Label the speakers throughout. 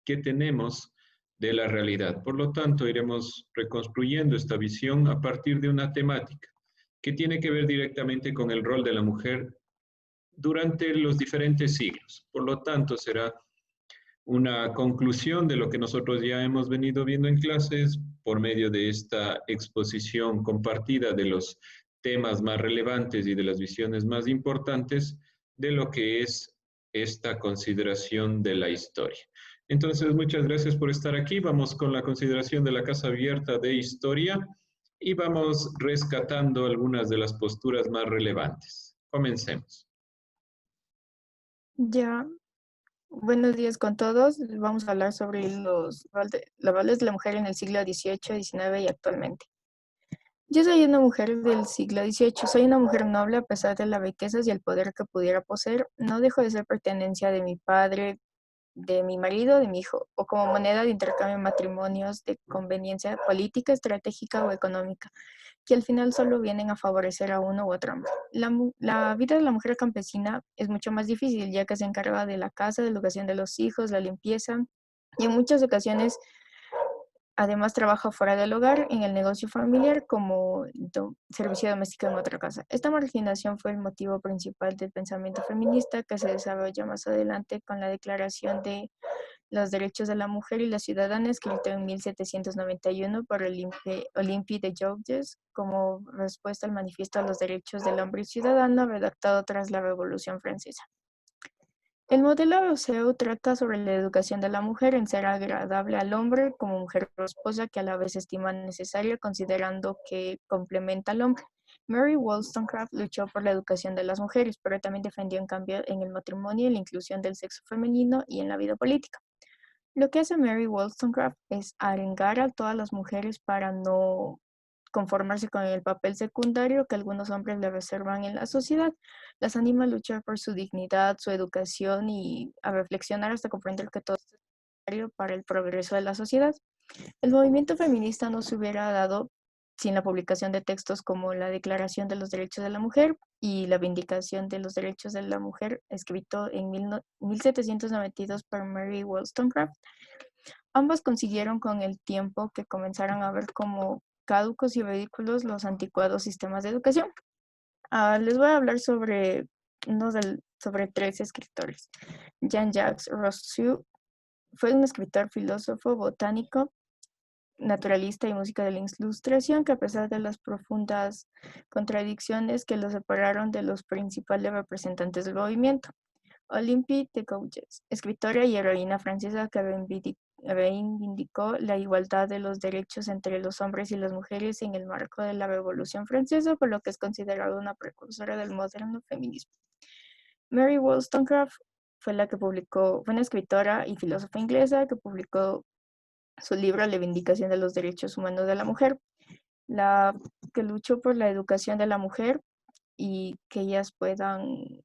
Speaker 1: que tenemos de la realidad. Por lo tanto, iremos reconstruyendo esta visión a partir de una temática que tiene que ver directamente con el rol de la mujer durante los diferentes siglos. Por lo tanto, será una conclusión de lo que nosotros ya hemos venido viendo en clases por medio de esta exposición compartida de los temas más relevantes y de las visiones más importantes de lo que es esta consideración de la historia. Entonces, muchas gracias por estar aquí. Vamos con la consideración de la Casa Abierta de Historia y vamos rescatando algunas de las posturas más relevantes. Comencemos.
Speaker 2: Ya, buenos días con todos. Vamos a hablar sobre los roles de la mujer en el siglo XVIII, XIX y actualmente. Yo soy una mujer del siglo XVIII, soy una mujer noble a pesar de las riquezas y el poder que pudiera poseer. No dejo de ser pertenencia de mi padre, de mi marido, de mi hijo, o como moneda de intercambio en matrimonios de conveniencia política, estratégica o económica, que al final solo vienen a favorecer a uno u otro hombre. La vida de la mujer campesina es mucho más difícil, ya que se encarga de la casa, de la educación de los hijos, la limpieza, y en muchas ocasiones además trabaja fuera del hogar, en el negocio familiar, como servicio doméstico en otra casa. Esta marginación fue el motivo principal del pensamiento feminista que se desarrolla más adelante con la Declaración de los Derechos de la Mujer y la Ciudadana, escrito en 1791 por Olympie de Jouges, como respuesta al Manifiesto a los Derechos del Hombre y Ciudadano, redactado tras la Revolución Francesa. El modelo Rousseau trata sobre la educación de la mujer en ser agradable al hombre como mujer o esposa que a la vez estima necesaria, considerando que complementa al hombre. Mary Wollstonecraft luchó por la educación de las mujeres, pero también defendió en cambio en el matrimonio y la inclusión del sexo femenino y en la vida política. Lo que hace Mary Wollstonecraft es arengar a todas las mujeres para no conformarse con el papel secundario que algunos hombres le reservan en la sociedad. Las anima a luchar por su dignidad, su educación y a reflexionar hasta comprender que todo esto es necesario para el progreso de la sociedad. El movimiento feminista no se hubiera dado sin la publicación de textos como la Declaración de los Derechos de la Mujer y la Vindicación de los Derechos de la Mujer, escrito en 1792 por Mary Wollstonecraft. Ambas consiguieron con el tiempo que comenzaran a ver como caducos y ridículos los anticuados sistemas de educación. Les voy a hablar sobre tres escritores. Jean-Jacques Rousseau fue un escritor, filósofo, botánico, naturalista y música de la Ilustración que, a pesar de las profundas contradicciones que lo separaron de los principales representantes del movimiento. Olympie de Gouges, escritora y heroína francesa que reivindicó la igualdad de los derechos entre los hombres y las mujeres en el marco de la Revolución Francesa, por lo que es considerada una precursora del moderno feminismo. Mary Wollstonecraft fue una escritora y filósofa inglesa que publicó su libro La Vindicación de los Derechos Humanos de la Mujer, que luchó por la educación de la mujer y que ellas puedan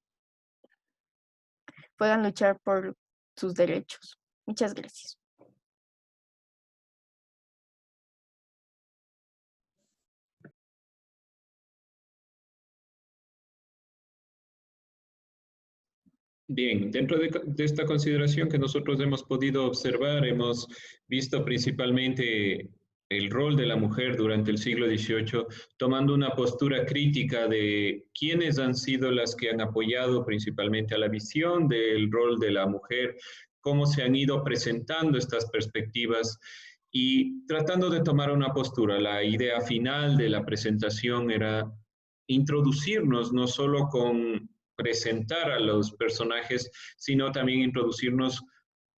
Speaker 2: luchar por sus derechos. Muchas gracias.
Speaker 1: Bien, dentro de esta consideración que nosotros hemos podido observar, hemos visto principalmente el rol de la mujer durante el siglo XVIII, tomando una postura crítica de quiénes han sido las que han apoyado principalmente a la visión del rol de la mujer, cómo se han ido presentando estas perspectivas y tratando de tomar una postura. La idea final de la presentación era introducirnos no solo con presentar a los personajes, sino también introducirnos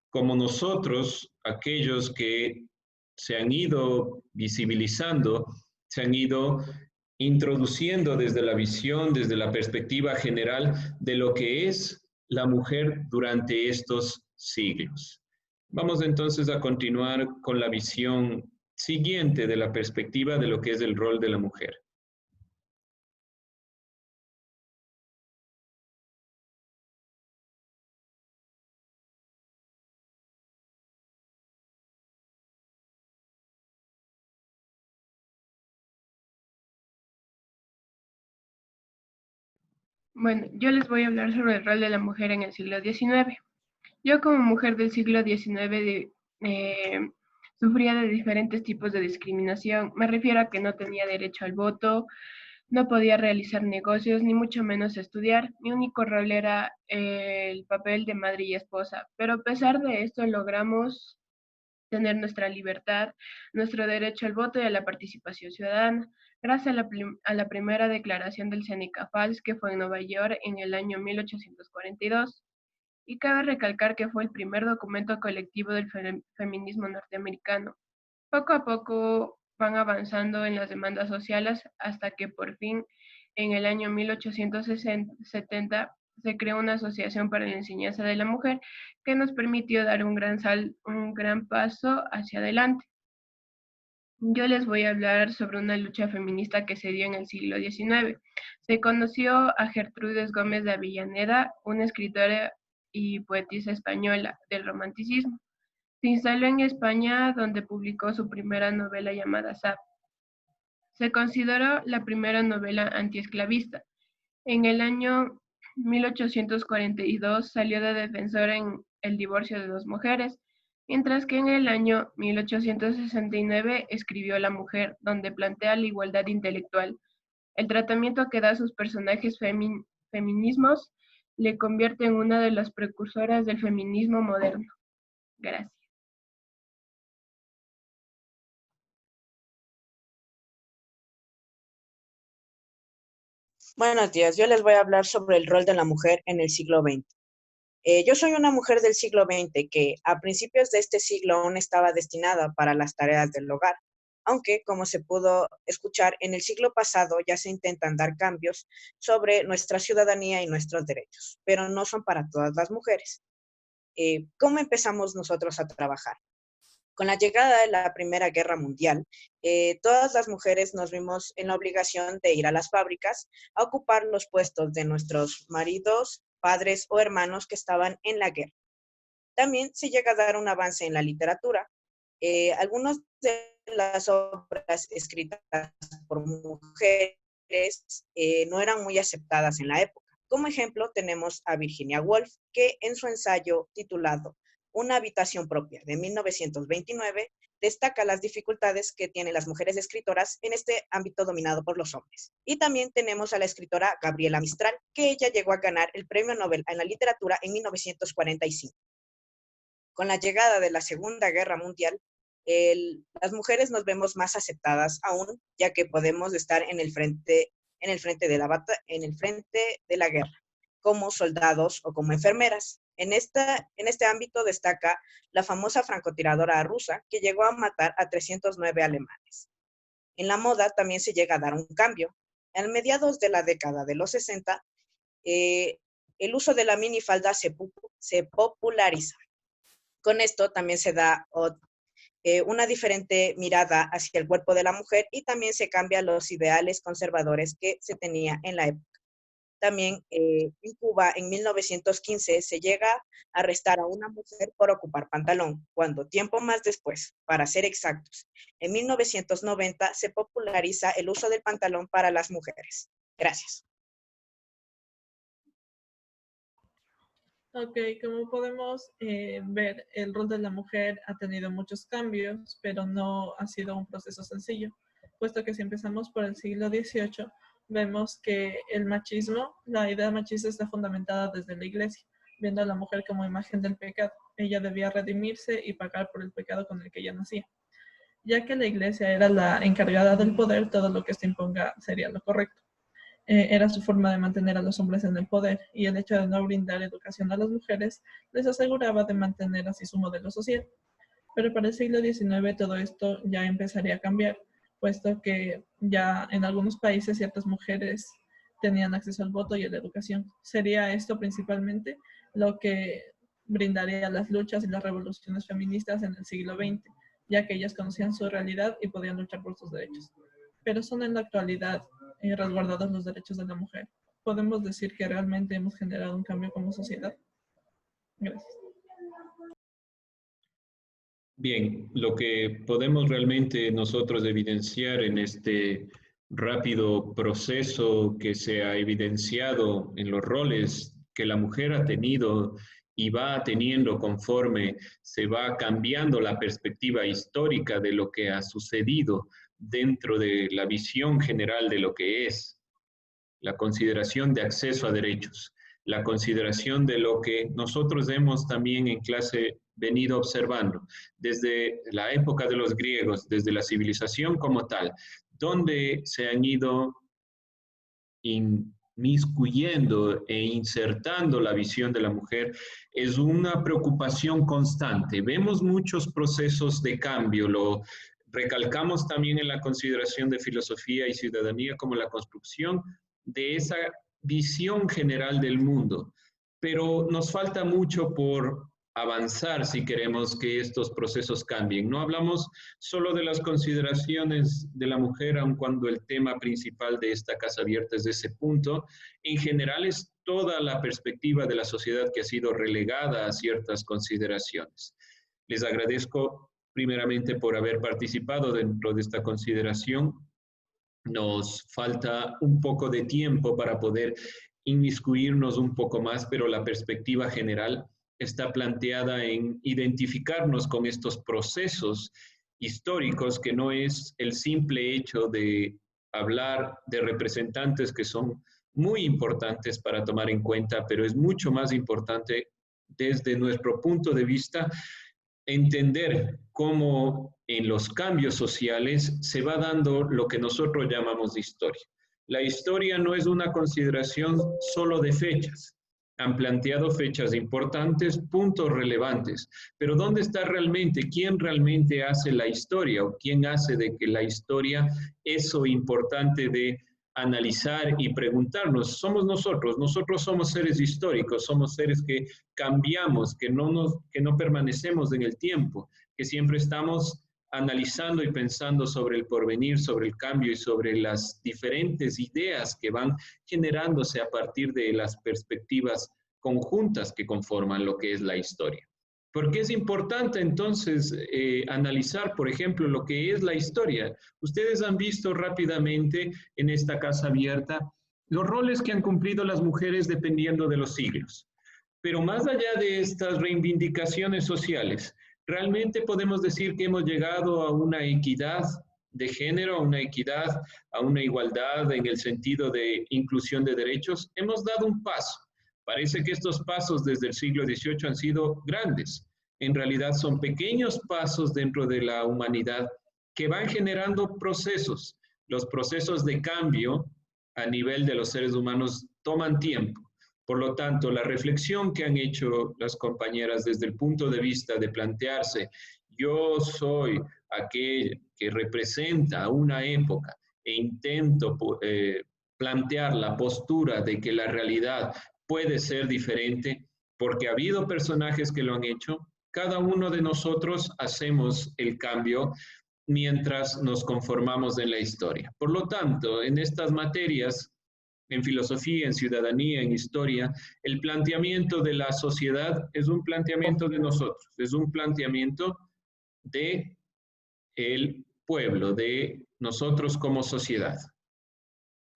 Speaker 1: como nosotros, aquellos que se han ido visibilizando, se han ido introduciendo desde la visión, desde la perspectiva general de lo que es la mujer durante estos siglos. Vamos entonces a continuar con la visión siguiente de la perspectiva de lo que es el rol de la mujer.
Speaker 3: Bueno, yo les voy a hablar sobre el rol de la mujer en el siglo XIX. Yo como mujer del siglo XIX eh, sufría de diferentes tipos de discriminación. Me refiero a que no tenía derecho al voto, no podía realizar negocios, ni mucho menos estudiar. Mi único rol era el papel de madre y esposa, pero a pesar de esto logramos tener nuestra libertad, nuestro derecho al voto y a la participación ciudadana, gracias a la primera declaración del Seneca Falls, que fue en Nueva York en el año 1842. Y cabe recalcar que fue el primer documento colectivo del feminismo norteamericano. Poco a poco van avanzando en las demandas sociales hasta que por fin en el año 1870 se creó una asociación para la enseñanza de la mujer que nos permitió dar un gran paso hacia adelante. Yo les voy a hablar sobre una lucha feminista que se dio en el siglo XIX. Se conoció a Gertrudis Gómez de Avellaneda, una escritora y poetisa española del romanticismo. Se instaló en España, donde publicó su primera novela llamada Sap. Se consideró la primera novela antiesclavista. En el año 1842 salió de defensora en el divorcio de dos mujeres, mientras que en el año 1869 escribió La mujer, donde plantea la igualdad intelectual. El tratamiento que da a sus personajes feminismos le convierte en una de las precursoras del feminismo moderno. Gracias.
Speaker 4: Buenos días, yo les voy a hablar sobre el rol de la mujer en el siglo XX. Yo soy una mujer del siglo XX que a principios de este siglo aún estaba destinada para las tareas del hogar, aunque, como se pudo escuchar, en el siglo pasado ya se intentan dar cambios sobre nuestra ciudadanía y nuestros derechos, pero no son para todas las mujeres. ¿Cómo empezamos nosotros a trabajar? Con la llegada de la Primera Guerra Mundial, todas las mujeres nos vimos en la obligación de ir a las fábricas a ocupar los puestos de nuestros maridos, padres o hermanos que estaban en la guerra. También se llega a dar un avance en la literatura. Algunas de las obras escritas por mujeres no eran muy aceptadas en la época. Como ejemplo, tenemos a Virginia Woolf, que en su ensayo titulado Una habitación propia, de 1929, destaca las dificultades que tienen las mujeres escritoras en este ámbito dominado por los hombres. Y también tenemos a la escritora Gabriela Mistral, que ella llegó a ganar el Premio Nobel en la literatura en 1945. Con la llegada de la Segunda Guerra Mundial, las mujeres nos vemos más aceptadas aún, ya que podemos estar en el frente de la guerra, como soldados o como enfermeras. En este ámbito destaca la famosa francotiradora rusa, que llegó a matar a 309 alemanes. En la moda también se llega a dar un cambio. A mediados de la década de los 60, el uso de la minifalda se populariza. Con esto también se da una diferente mirada hacia el cuerpo de la mujer y también se cambian los ideales conservadores que se tenía en la época. También en Cuba, en 1915, se llega a arrestar a una mujer por ocupar pantalón, cuando tiempo más después, para ser exactos, en 1990 se populariza el uso del pantalón para las mujeres. Gracias.
Speaker 5: Ok, como podemos ver, el rol de la mujer ha tenido muchos cambios, pero no ha sido un proceso sencillo, puesto que si empezamos por el siglo XVIII, vemos que el machismo, la idea machista está fundamentada desde la iglesia, viendo a la mujer como imagen del pecado. Ella debía redimirse y pagar por el pecado con el que ella nacía. Ya que la iglesia era la encargada del poder, todo lo que se imponga sería lo correcto. Era su forma de mantener a los hombres en el poder, y el hecho de no brindar educación a las mujeres les aseguraba de mantener así su modelo social. Pero para el siglo XIX todo esto ya empezaría a cambiar, puesto que ya en algunos países ciertas mujeres tenían acceso al voto y a la educación. Sería esto principalmente lo que brindaría las luchas y las revoluciones feministas en el siglo XX, ya que ellas conocían su realidad y podían luchar por sus derechos. Pero son en la actualidad resguardados los derechos de la mujer. ¿Podemos decir que realmente hemos generado un cambio como sociedad? Gracias.
Speaker 1: Bien, lo que podemos realmente nosotros evidenciar en este rápido proceso que se ha evidenciado en los roles que la mujer ha tenido y va teniendo conforme se va cambiando la perspectiva histórica de lo que ha sucedido dentro de la visión general de lo que es la consideración de acceso a derechos, la consideración de lo que nosotros hemos también en clase venido observando desde la época de los griegos, desde la civilización como tal, donde se han ido inmiscuyendo e insertando la visión de la mujer, es una preocupación constante. Vemos muchos procesos de cambio, lo recalcamos también en la consideración de filosofía y ciudadanía como la construcción de esa visión general del mundo, pero nos falta mucho por avanzar si queremos que estos procesos cambien. No hablamos solo de las consideraciones de la mujer, aun cuando el tema principal de esta Casa Abierta es de ese punto. En general es toda la perspectiva de la sociedad que ha sido relegada a ciertas consideraciones. Les agradezco primeramente por haber participado dentro de esta consideración. Nos falta un poco de tiempo para poder inmiscuirnos un poco más, pero la perspectiva general está planteada en identificarnos con estos procesos históricos, que no es el simple hecho de hablar de representantes que son muy importantes para tomar en cuenta, pero es mucho más importante desde nuestro punto de vista entender cómo en los cambios sociales se va dando lo que nosotros llamamos historia. La historia no es una consideración solo de fechas. Han planteado fechas importantes, puntos relevantes, pero ¿dónde está realmente? ¿Quién realmente hace la historia o quién hace de que la historia, eso importante de analizar y preguntarnos? Somos nosotros somos seres históricos, somos seres que cambiamos, que no permanecemos en el tiempo, que siempre estamos analizando y pensando sobre el porvenir, sobre el cambio y sobre las diferentes ideas que van generándose a partir de las perspectivas conjuntas que conforman lo que es la historia. ¿Por qué es importante entonces analizar, por ejemplo, lo que es la historia? Ustedes han visto rápidamente en esta Casa Abierta los roles que han cumplido las mujeres dependiendo de los siglos. Pero más allá de estas reivindicaciones sociales, realmente podemos decir que hemos llegado a una equidad de género, a una equidad, a una igualdad en el sentido de inclusión de derechos. Hemos dado un paso. Parece que estos pasos desde el siglo XVIII han sido grandes. En realidad son pequeños pasos dentro de la humanidad que van generando procesos. Los procesos de cambio a nivel de los seres humanos toman tiempo. Por lo tanto, la reflexión que han hecho las compañeras desde el punto de vista de plantearse, yo soy aquel que representa una época e intento plantear la postura de que la realidad puede ser diferente, porque ha habido personajes que lo han hecho. Cada uno de nosotros hacemos el cambio mientras nos conformamos en la historia. Por lo tanto, en estas materias, en filosofía, en ciudadanía, en historia, el planteamiento de la sociedad es un planteamiento de nosotros, es un planteamiento de el pueblo, de nosotros como sociedad.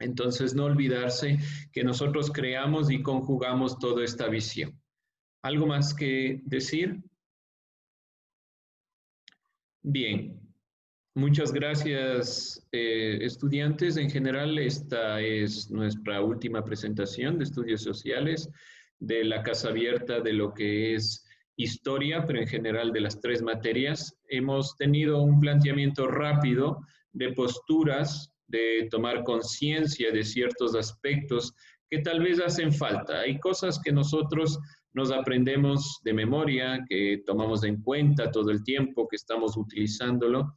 Speaker 1: Entonces, no olvidarse que nosotros creamos y conjugamos toda esta visión. ¿Algo más que decir? Bien. Muchas gracias, estudiantes. En general, esta es nuestra última presentación de estudios sociales de la Casa Abierta de lo que es historia, pero en general de las tres materias. Hemos tenido un planteamiento rápido de posturas, de tomar conciencia de ciertos aspectos que tal vez hacen falta. Hay cosas que nosotros nos aprendemos de memoria, que tomamos en cuenta todo el tiempo que estamos utilizándolo,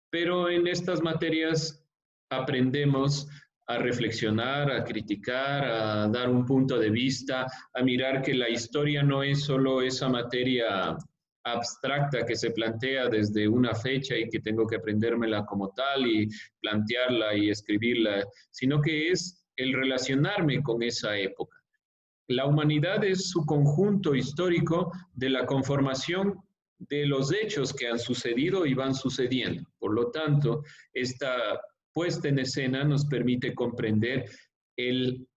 Speaker 1: pero en estas materias aprendemos a reflexionar, a criticar, a dar un punto de vista, a mirar que la historia no es solo esa materia abstracta que se plantea desde una fecha y que tengo que aprendérmela como tal y plantearla y escribirla, sino que es el relacionarme con esa época. La humanidad es su conjunto histórico de la conformación de los hechos que han sucedido y van sucediendo. Por lo tanto, esta puesta en escena nos permite comprender el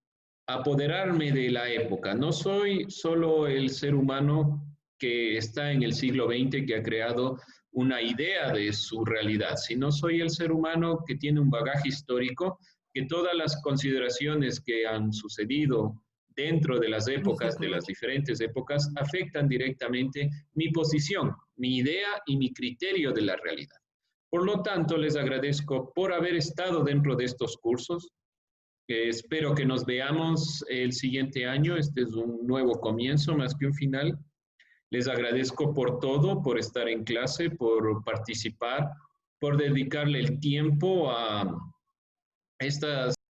Speaker 1: apoderarme de la época. No soy solo el ser humano que está en el siglo XX, que ha creado una idea de su realidad, sino soy el ser humano que tiene un bagaje histórico, que todas las consideraciones que han sucedido dentro de las épocas, de las diferentes épocas, afectan directamente mi posición, mi idea y mi criterio de la realidad. Por lo tanto, les agradezco por haber estado dentro de estos cursos. Espero que nos veamos el siguiente año. Este es un nuevo comienzo más que un final. Les agradezco por todo, por estar en clase, por participar, por dedicarle el tiempo a estas